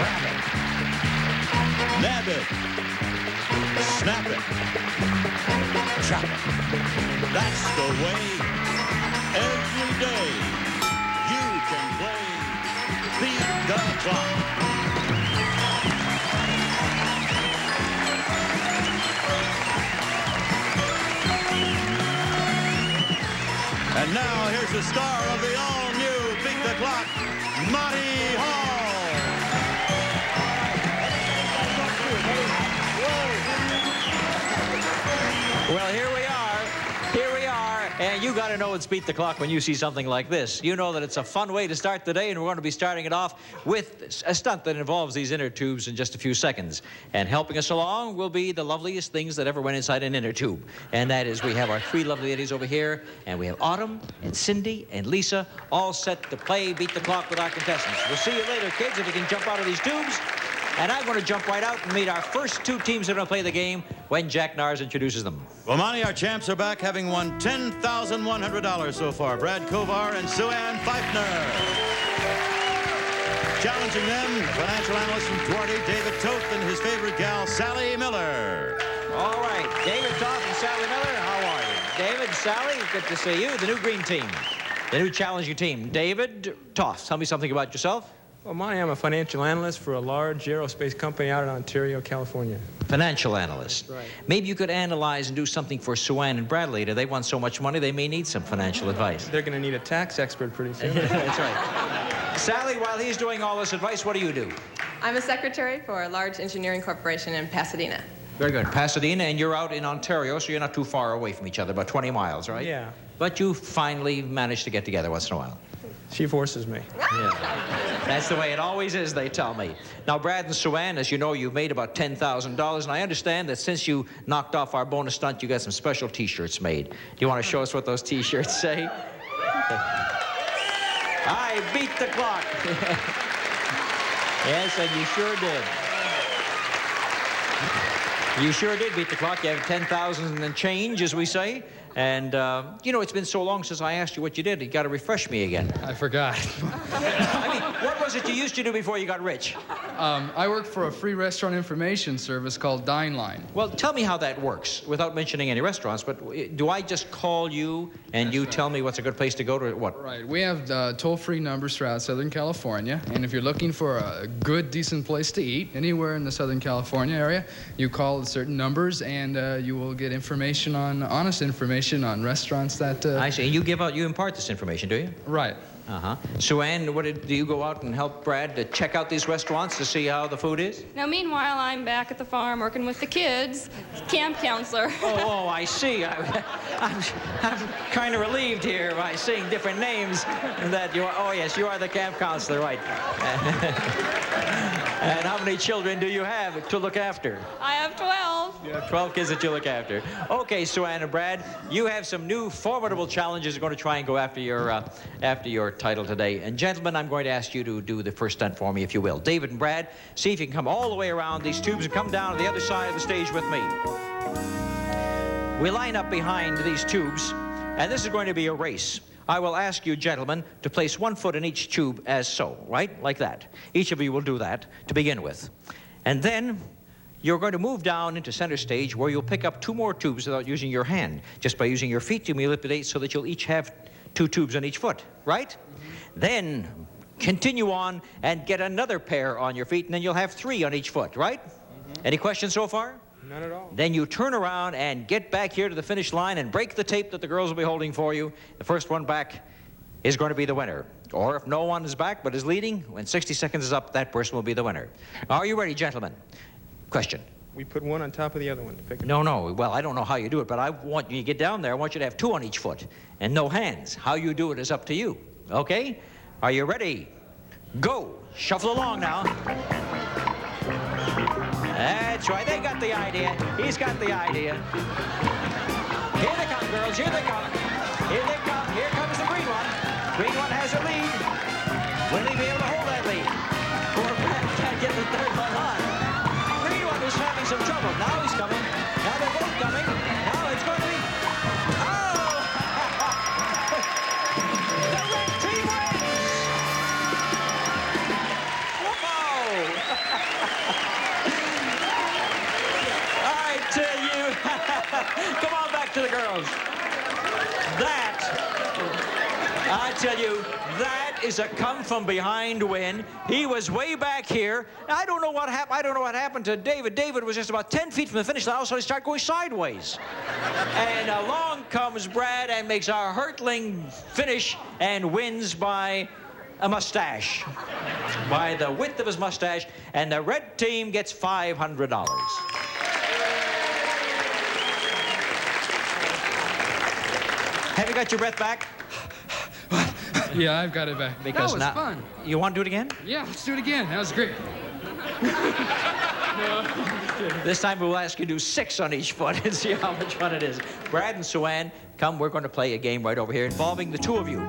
grab it, nab it, snap it, chop it. That's the way. Every day you can play Beat the Clock. And now here's the star of the all-new Beat the Clock, Monty Hall. Well, here we are. And you got to know it's Beat the Clock when you see something like this. You know that it's a fun way to start the day, and we're going to be starting it off with a stunt that involves these inner tubes in just a few seconds. And helping us along will be the loveliest things that ever went inside an inner tube. And that is, we have our three lovely ladies over here, and we have Autumn and Cindy and Lisa all set to play Beat the Clock with our contestants. We'll see you later, kids, if you can jump out of these tubes. And I'm going to jump right out and meet our first two teams that are going to play the game when Jack Nars introduces them. Well, Monty, our champs are back, having won $10,100 so far. Brad Kovar and Sue Ann Pfeiffer. Challenging them, financial analyst from Duarte, David Toth, and his favorite gal, Sally Miller. All right, David Toth and Sally Miller, how are you? David, Sally, good to see you. The new green team, the new challenging team. David Toth, tell me something about yourself. Well, Monty, I'm a financial analyst for a large aerospace company out in Ontario, California. Financial analyst. Right. Maybe you could analyze and do something for Sue Ann and Brad later. They want so much money, they may need some financial advice. They're going to need a tax expert pretty soon. That's right. Sally, while he's doing all this advice, what do? I'm a secretary for a large engineering corporation in Pasadena. Very good. Pasadena, and you're out in Ontario, so you're not too far away from each other, about 20 miles, right? Yeah. But you finally manage to get together once in a while. She forces me. Yeah. That's the way it always is, they tell me. Now, Brad and Sue Ann, as you know, you've made about $10,000, and I understand that since you knocked off our bonus stunt, you got some special T-shirts made. Do you want to show us what those T-shirts say? I beat the clock. Yes, and you sure did. You sure did beat the clock. You have 10,000 and change, as we say. And, you know, it's been so long since I asked you what you did. You got to refresh me again. I forgot. I mean, what was it you used to do before you got rich? I work for a free restaurant information service called Dine Line. Well, tell me how that works, without mentioning any restaurants. But do I just call you and you tell me what's a good place to go to? What? Right. We have toll-free numbers throughout Southern California. And if you're looking for a good, decent place to eat anywhere in the Southern California area, you call certain numbers and you will get information on, honest information on restaurants that... I see. You impart this information, do you? Right. Uh-huh. Sue Ann, do you go out and help Brad to check out these restaurants to see how the food is? Now, meanwhile, I'm back at the farm working with the kids, camp counselor. Oh, I see. I'm kind of relieved here by seeing different names that you are. Oh, yes, you are the camp counselor, right. And how many children do you have to look after? I have 12. You have 12 kids that you look after. Okay, Sue Ann and Brad, you have some new formidable challenges. You're going to try and go after your title today. And gentlemen, I'm going to ask you to do the first stunt for me, if you will. David and Brad, see if you can come all the way around these tubes and come down to the other side of the stage with me. We line up behind these tubes, and this is going to be a race. I will ask you, gentlemen, to place one foot in each tube as so, right? Like that. Each of you will do that to begin with. And then you're going to move down into center stage where you'll pick up two more tubes without using your hand. Just by using your feet, you manipulate so that you'll each have two tubes on each foot, right? Mm-hmm. Then continue on and get another pair on your feet, and then you'll have three on each foot, right? Mm-hmm. Any questions so far? None at all. Then you turn around and get back here to the finish line and break the tape that the girls will be holding for you. The first one back is going to be the winner. Or if no one is back but is leading, when 60 seconds is up, that person will be the winner. Are you ready, gentlemen? Question. We put one on top of the other one to pick it. No. Well, I don't know how you do it, but I want you to get down there. I want you to have two on each foot and no hands. How you do it is up to you. Okay? Are you ready? Go. Shuffle along now. That's right. They got the idea. He's got the idea. Here they come, girls. Here they come. Here they come. Here comes the green one. Green one has a lead. Will he be able to hold that lead? Poor Brad can't get the third one on. Green one is having some trouble. Now he's coming. Now they're both coming. Now it's going to be... Oh! The red team wins! Whoa! I tell you. Come on back to the girls. I tell you, that is a come-from-behind win. He was way back here. I don't know what happened. I don't know what happened to David. David was just about 10 feet from the finish line, so he started going sideways. And along comes Brad and makes a hurtling finish and wins by a mustache, by the width of his mustache, and the red team gets $500. Have you got your breath back? Yeah, I've got it back. Because that was now, fun. You want to do it again? Yeah, let's do it again. That was great. This time we'll ask you to do 6 on each foot and see how much fun it is. Brad and Sue-Ann, come, we're going to play a game right over here involving the two of you.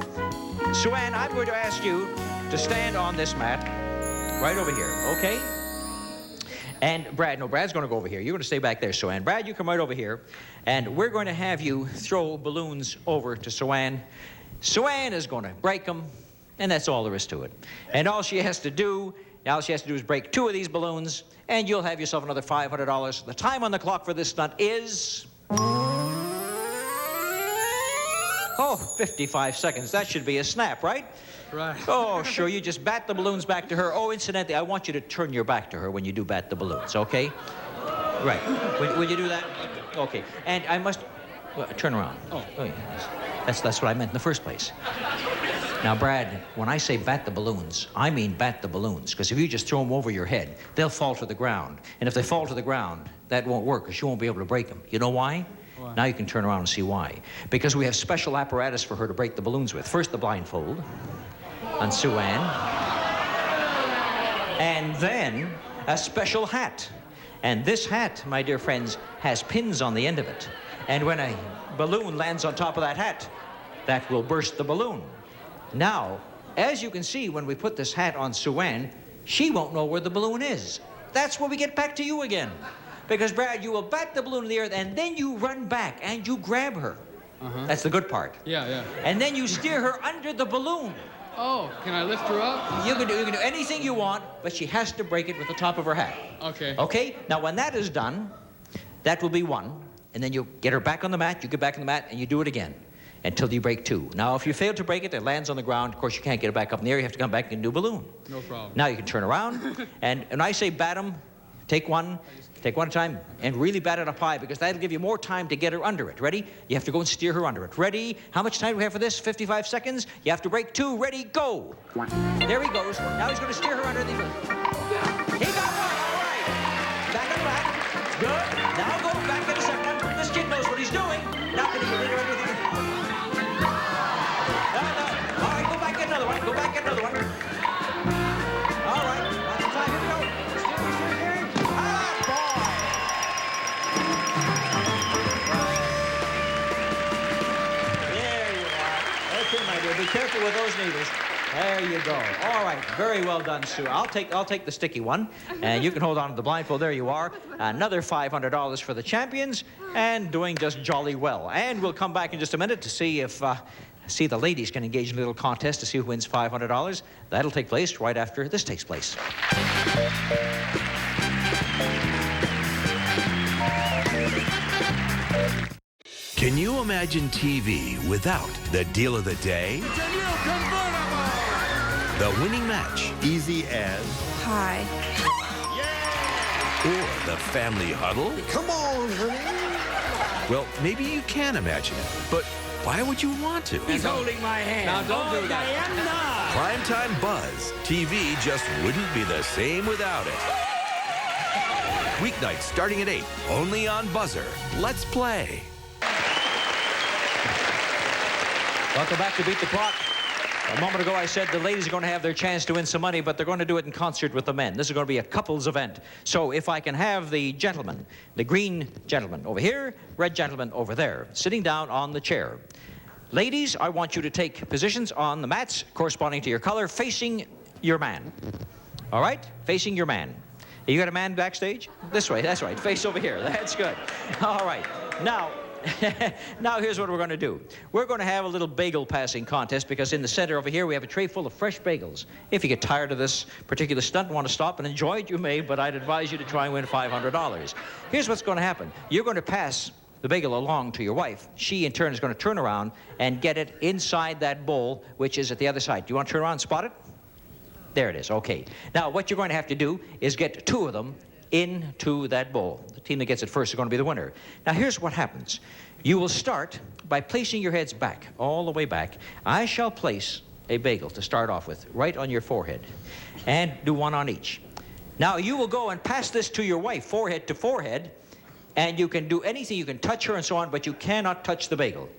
Sue-Ann, I'm going to ask you to stand on this mat right over here, okay? And Brad, no, Brad's going to go over here. You're going to stay back there, Sue-Ann. Brad, you come right over here, and we're going to have you throw balloons over to Sue-Ann. Sue-Ann is going to break them, and that's all there is to it. And all she has to do is break 2 of these balloons, and you'll have yourself another $500. The time on the clock for this stunt is... 55 seconds. That should be a snap, right? Right. Oh, sure. You just bat the balloons back to her. Oh, incidentally, I want you to turn your back to her when you do bat the balloons, okay? Right. Will you do that? Okay. And I must... Well, turn around. Oh yeah. That's what I meant in the first place. Now, Brad, when I say bat the balloons, I mean bat the balloons, because if you just throw them over your head, they'll fall to the ground. And if they fall to the ground, that won't work, because you won't be able to break them. You know why? Why? Now you can turn around and see why. Because we have special apparatus for her to break the balloons with. First, the blindfold on Sue-Ann. And then a special hat. And this hat, my dear friends, has pins on the end of it. And when a balloon lands on top of that hat, that will burst the balloon. Now, as you can see, when we put this hat on Sue-Ann, she won't know where the balloon is. That's where we get back to you again. Because, Brad, you will bat the balloon in the air, and then you run back, and you grab her. That's the good part. Yeah, yeah. And then you steer her under the balloon. Oh, can I lift her up? You can do anything you want, but she has to break it with the top of her hat. Okay. Okay? Now, when that is done, that will be 1. And then you get her back on the mat, you get back on the mat, and you do it again until you break 2. Now, if you fail to break it, it lands on the ground. Of course, you can't get it back up in the air. You have to come back and do a balloon. No problem. Now you can turn around, and when I say bat them, take one at a time, and really bat it up high, because that'll give you more time to get her under it. Ready? You have to go and steer her under it. Ready? How much time do we have for this? 55 seconds. You have to break 2. Ready? Go. There he goes. Now he's going to steer her under the... He got one. All right. Back on the back. Good. Now go back in a second. This kid knows what he's doing. Now can he get her under the... No. All right, go back, get another one. Go back, get another one. All right. 1, 2, 5, here we go. Steer. Ah, boy. There you are. Okay, my dear. Be careful with those needles. There you go. All right. Very well done, Sue. I'll take the sticky one, and you can hold on to the blindfold. There you are. Another $500 for the champions, and doing just jolly well. And we'll come back in just a minute to see if the ladies can engage in a little contest to see who wins $500. That'll take place right after this takes place. Can you imagine TV without the deal of the day? The winning match. Easy as... Hi. Or the family huddle? Come on, honey. Well, maybe you can imagine it, but why would you want to? He's holding my hand. Now, don't do that. Primetime Buzz. TV just wouldn't be the same without it. Weeknights starting at 8, only on BUZZR. Let's play. Welcome back to Beat the Clock. A moment ago, I said the ladies are going to have their chance to win some money, but they're going to do it in concert with the men. This is going to be a couples event. So if I can have the gentleman, the green gentleman over here, red gentleman over there, sitting down on the chair. Ladies, I want you to take positions on the mats corresponding to your color, facing your man. All right? Facing your man. You got a man backstage? This way, that's right. Face over here. That's good. All right. Now, Now here's what we're going to do. We're going to have a little bagel passing contest because in the center over here we have a tray full of fresh bagels. If you get tired of this particular stunt and want to stop and enjoy it, you may, but I'd advise you to try and win $500. Here's what's going to happen. You're going to pass the bagel along to your wife. She, in turn, is going to turn around and get it inside that bowl, which is at the other side. Do you want to turn around and spot it? There it is. Okay. Now, what you're going to have to do is get 2 of them into that bowl. The team that gets it first is going to be the winner. Now, here's what happens. You will start by placing your heads back, all the way back. I shall place a bagel to start off with, right on your forehead, and do 1 on each. Now, you will go and pass this to your wife, forehead to forehead, and you can do anything. You can touch her and so on, but you cannot touch the bagel.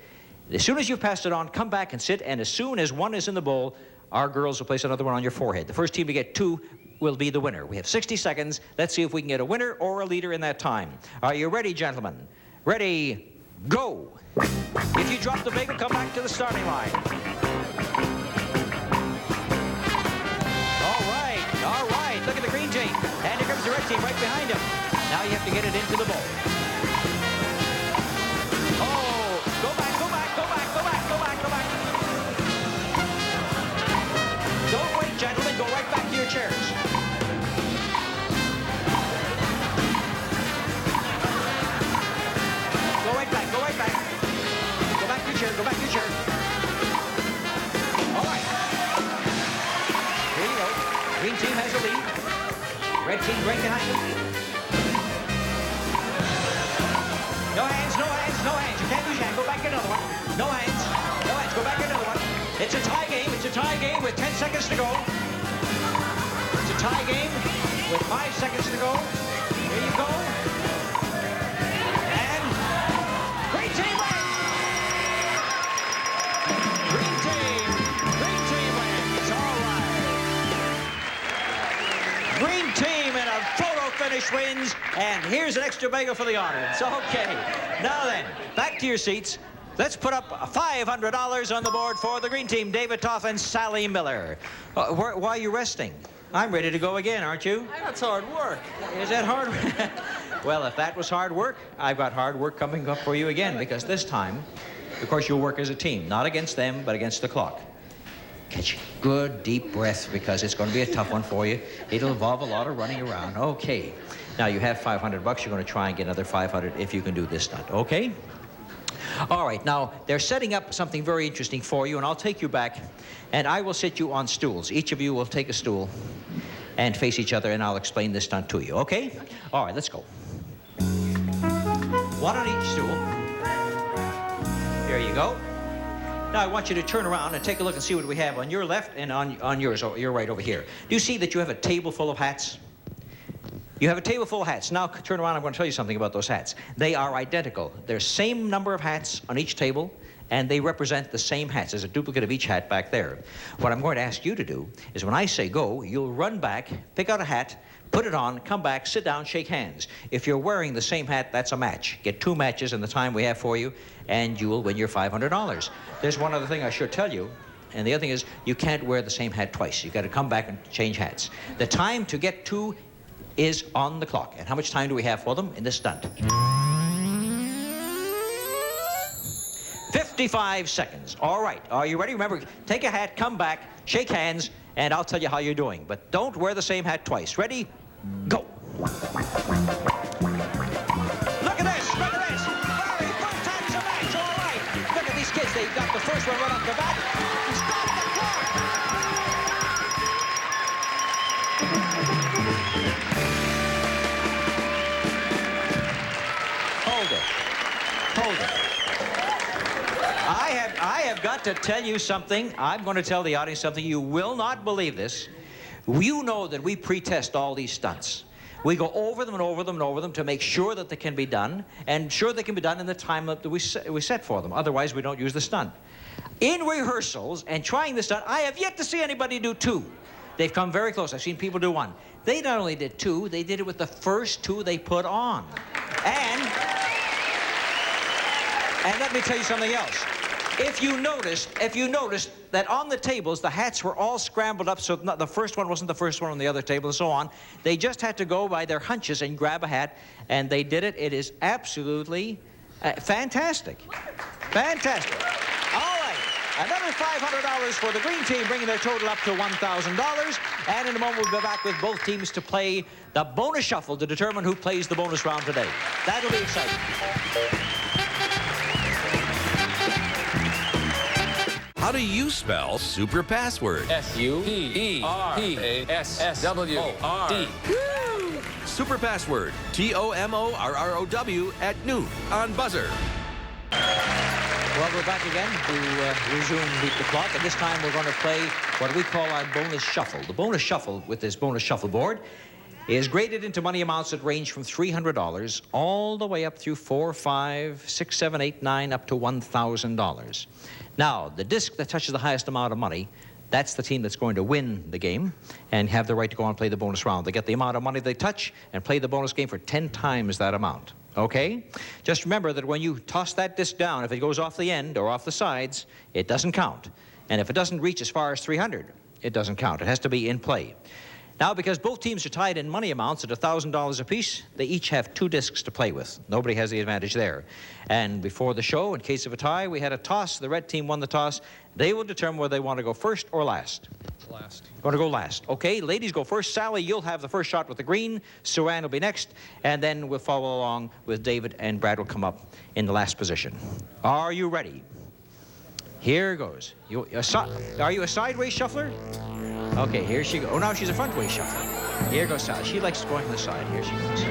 As soon as you've passed it on, come back and sit, and as soon as 1 is in the bowl, our girls will place another 1 on your forehead. The first team to get 2 will be the winner. We have 60 seconds. Let's see if we can get a winner or a leader in that time. Are you ready, gentlemen? Ready, go. If you drop the bagel, come back to the starting line. All right. Look at the green team. And here comes the red team right behind him. Now you have to get it into the bowl. Oh, go back. Don't wait, gentlemen. Go right back to your chairs. Go right back. Go back to your chair. All right. Here you go. Green team has the lead. Red team right behind them. No hands. You can't use your hand. Go back to another one. No hands. Go back to another one. It's a tie game with 10 seconds to go. It's a tie game with 5 seconds to go. Here you go. And green team wins. Green team wins. All right. Green team in a photo finish wins. And here's an extra bagel for the audience. Okay. Now then, back to your seats. Let's put up $500 on the board for the green team, David Toff and Sally Miller. Why are you resting? I'm ready to go again, aren't you? That's hard work. Is that hard work? Well, if that was hard work, I've got hard work coming up for you again, because this time, of course, you'll work as a team, not against them, but against the clock. Catch a good deep breath, because it's going to be a tough one for you. It'll involve a lot of running around. Okay. Now, you have $500. You're going to try and get another $500 if you can do this stunt, okay? All right, now, they're setting up something very interesting for you, and I'll take you back, and I will sit you on stools. Each of you will take a stool and face each other, and I'll explain this stunt to you, okay? All right, let's go. 1 on each stool. There you go. Now, I want you to turn around and take a look and see what we have on your left and on yours, your right over here. Do you see that you have a table full of hats? You have a table full of hats. Now, turn around. I'm going to tell you something about those hats. They are identical. There's same number of hats on each table, and they represent the same hats. There's a duplicate of each hat back there. What I'm going to ask you to do is when I say go, you'll run back, pick out a hat, put it on, come back, sit down, shake hands. If you're wearing the same hat, that's a match. Get 2 matches in the time we have for you, and you will win your $500. There's one other thing I should tell you. And the other thing is, you can't wear the same hat twice. You've got to come back and change hats. The time to get 2 is on the clock. And how much time do we have for them in this stunt? 55 seconds. All right. Are you ready? Remember, take a hat, come back, shake hands, and I'll tell you how you're doing. But don't wear the same hat twice. Ready? Go. Look at this. Very first time is a match. All right. Look at these kids. They got the first one right off the bat. Stop the clock. Hold it. I have got to tell you something. I'm going to tell the audience something. You will not believe this. You know that we pre-test all these stunts. We go over them and over them and over them to make sure that they can be done, and sure they can be done in the time that we set for them. Otherwise, we don't use the stunt. In rehearsals and trying this stunt, I have yet to see anybody do 2. They've come very close. I've seen people do 1. They not only did 2, they did it with the first 2 they put on. And let me tell you something else. If you noticed that on the tables, the hats were all scrambled up, so the first one wasn't the first one on the other table and so on. They just had to go by their hunches and grab a hat, and they did it. It is absolutely Fantastic. Fantastic. All right. Another $500 for the green team, bringing their total up to $1,000. And in a moment, we'll be back with both teams to play the bonus shuffle to determine who plays the bonus round today. That'll be exciting. How do you spell super password? S-U-P-E-R-P-A-S-S-W-O-R-D. Super password. TOMORROW at noon on Buzzer. Well, we're back again to resume Beat the Clock, and this time we're going to play what we call our bonus shuffle. The bonus shuffle with this bonus shuffle board is graded into money amounts that range from $300 all the way up through $4, $5, $6, $7, $8, $9, up to $1,000. Now, the disc that touches the highest amount of money, that's the team that's going to win the game and have the right to go on and play the bonus round. They get the amount of money they touch and play the bonus game for 10 times that amount. Okay? Just remember that when you toss that disc down, if it goes off the end or off the sides, it doesn't count. And if it doesn't reach as far as 300, it doesn't count. It has to be in play. Now, because both teams are tied in money amounts at $1,000 apiece, they each have 2 discs to play with. Nobody has the advantage there. And before the show, in case of a tie, we had a toss. The red team won the toss. They will determine whether they want to go first or last. Last. Going to go last. Okay, ladies go first. Sally, you'll have the first shot with the green. Sue Ann will be next. And then we'll follow along with David, and Brad will come up in the last position. Are you ready? Here goes. Are you a sideways shuffler? Okay, here she goes. Oh, now she's a front-way shuffler. Here goes Sally. She likes going to the side. Here she goes.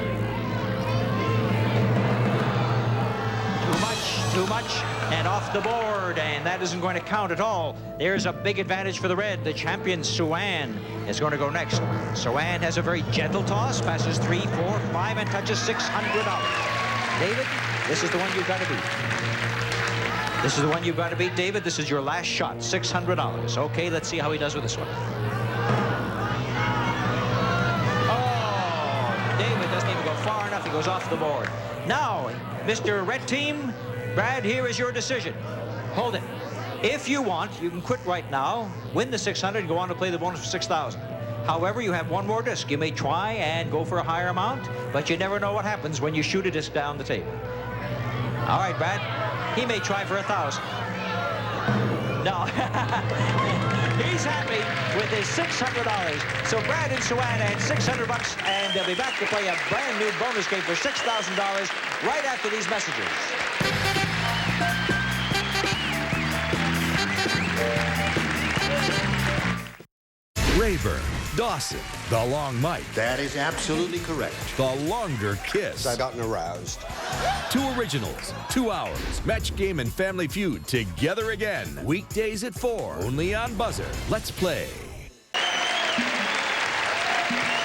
Too much, and off the board, and that isn't going to count at all. There's a big advantage for the red. The champion, Sue Ann, is going to go next. Sue Ann has a very gentle toss, passes 3, 4, 5, and touches $600. David, this is the one you've got to beat. This is the one you've got to beat, David. This is your last shot, $600. Okay, let's see how he does with this one. Oh, David doesn't even go far enough. He goes off the board. Now, Mr. Red Team, Brad, here is your decision. Hold it. If you want, you can quit right now, win the 600, and go on to play the bonus for 6,000. However, you have one more disc. You may try and go for a higher amount, but you never know what happens when you shoot a disc down the table. All right, Brad. He may try for 1,000. No. He's happy with his $600. So Brad and Sue Ann had $600, and they'll be back to play a brand new bonus game for $6,000 right after these messages. Rayburn, Dawson, the long mic, That is absolutely correct. the longer kiss. I've gotten aroused. 2 originals, 2 hours, match game and family feud together again. Weekdays at 4, only on Buzzer. Let's play.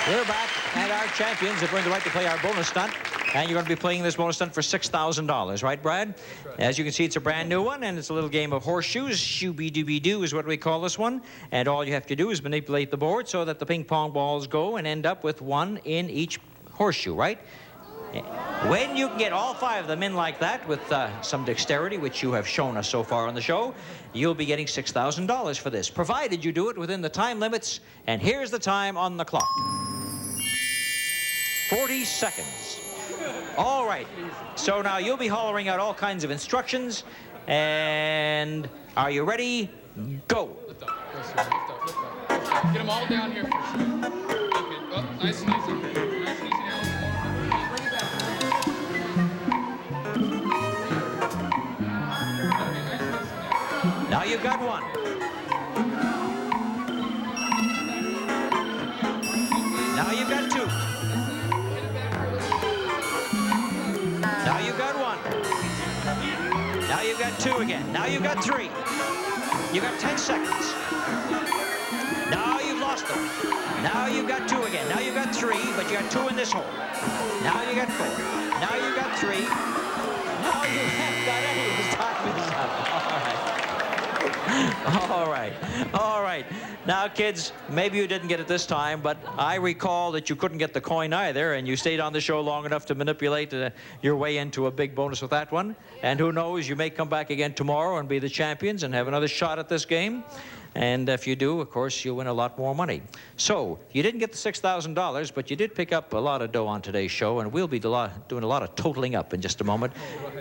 We're back, and our champions have earned the right to play our bonus stunt. And you're going to be playing this bonus stunt for $6,000, right, Brad? Right. As you can see, it's a brand new one, and it's a little game of horseshoes. Shooby-dooby-doo is what we call this one. And all you have to do is manipulate the board so that the ping pong balls go and end up with 1 in each horseshoe, right? When you can get all 5 of them in like that with some dexterity, which you have shown us so far on the show, you'll be getting $6,000 for this, provided you do it within the time limits. And here's the time on the clock. 40 seconds. All right. So now you'll be hollering out all kinds of instructions. And are you ready? Go. Lift up. Lift up. Get them all down here. Okay. Oh, nice and easy. Nice and easy now. Bring it back. Now you've got 1. Now you've got 2. Now you've got 1. Now you've got 2 again. Now you've got 3. You've got 10 seconds. Now you've lost them. Now you've got 2 again. Now you've got 3, but you got 2 in this hole. Now you got 4. Now you've got 3. Now you haven't got any. His time is up. All right. All right. Now, kids, maybe you didn't get it this time, but I recall that you couldn't get the coin either, and you stayed on the show long enough to manipulate your way into a big bonus with that one. And who knows, you may come back again tomorrow and be the champions and have another shot at this game. And if you do, of course, you'll win a lot more money. So, you didn't get the $6,000, but you did pick up a lot of dough on today's show, and we'll be doing a lot of totaling up in just a moment.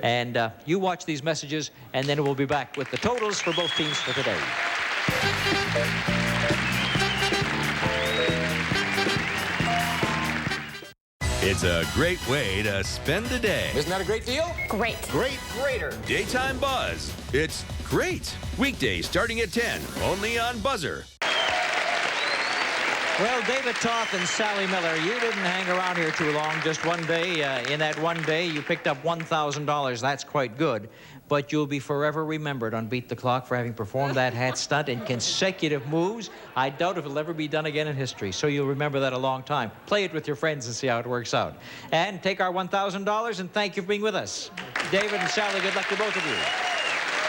And you watch these messages, and then we'll be back with the totals for both teams for today. It's a great way to spend the day. Isn't that a great deal? Great. Great, greater. Daytime Buzz. It's great. Weekdays starting at 10, only on BUZZR. Well, David Toth and Sally Miller, you didn't hang around here too long, just one day. In that one day, you picked up $1,000. That's quite good. But you'll be forever remembered on Beat the Clock for having performed that hat stunt in consecutive moves. I doubt if it'll ever be done again in history, so you'll remember that a long time. Play it with your friends and see how it works out. And take our $1,000, and thank you for being with us. David and Sally, good luck to both of you.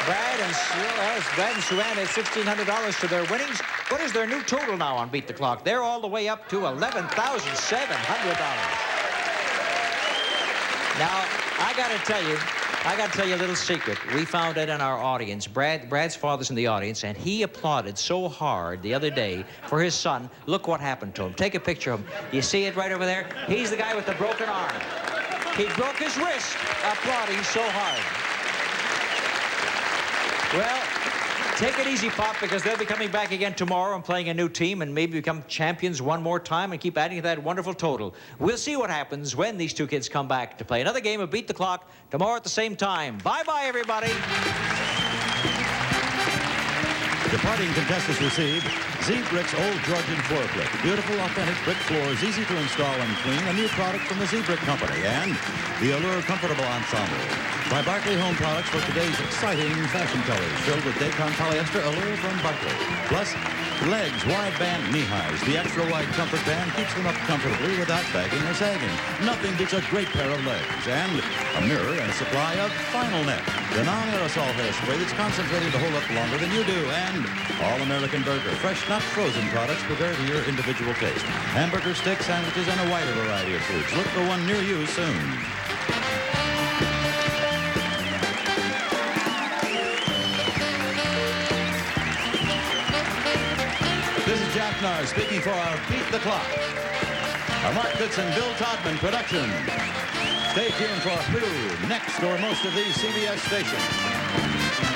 Brad and Sue-Ann had $1,600 to their winnings. What is their new total now on Beat the Clock? They're all the way up to $11,700. Now, I got to tell you a little secret. We found it in our audience. Brad's father's in the audience, and he applauded so hard the other day for his son. Look what happened to him. Take a picture of him. You see it right over there? He's the guy with the broken arm. He broke his wrist applauding so hard. Well, take it easy, Pop, because they'll be coming back again tomorrow and playing a new team and maybe become champions one more time and keep adding to that wonderful total. We'll see what happens when these two kids come back to play another game of Beat the Clock tomorrow at the same time. Bye-bye, everybody. Departing contestants receive Z-Brick's Old Georgian Floor Brick. Beautiful, authentic brick floors, easy to install and clean. A new product from the Z-Brick Company. And the Allure Comfortable Ensemble. By Barclay Home Products for today's exciting fashion colors. Filled with Daycon polyester Allure from Barclay. Plus, legs, wide band knee highs. The extra wide comfort band keeps them up comfortably without bagging or sagging. Nothing beats a great pair of legs. And a mirror and a supply of Final Net, the non-aerosol hairspray that's concentrated to hold up longer than you do. And All-American Burger, fresh, not frozen products prepared to your individual taste. Hamburger, steak, sandwiches, and a wider variety of foods. Look for one near you soon. This is Jack Narr speaking for our Beat the Clock, a Mark Goodson-Bill Todman production. Stay tuned for who next or most of these CBS stations.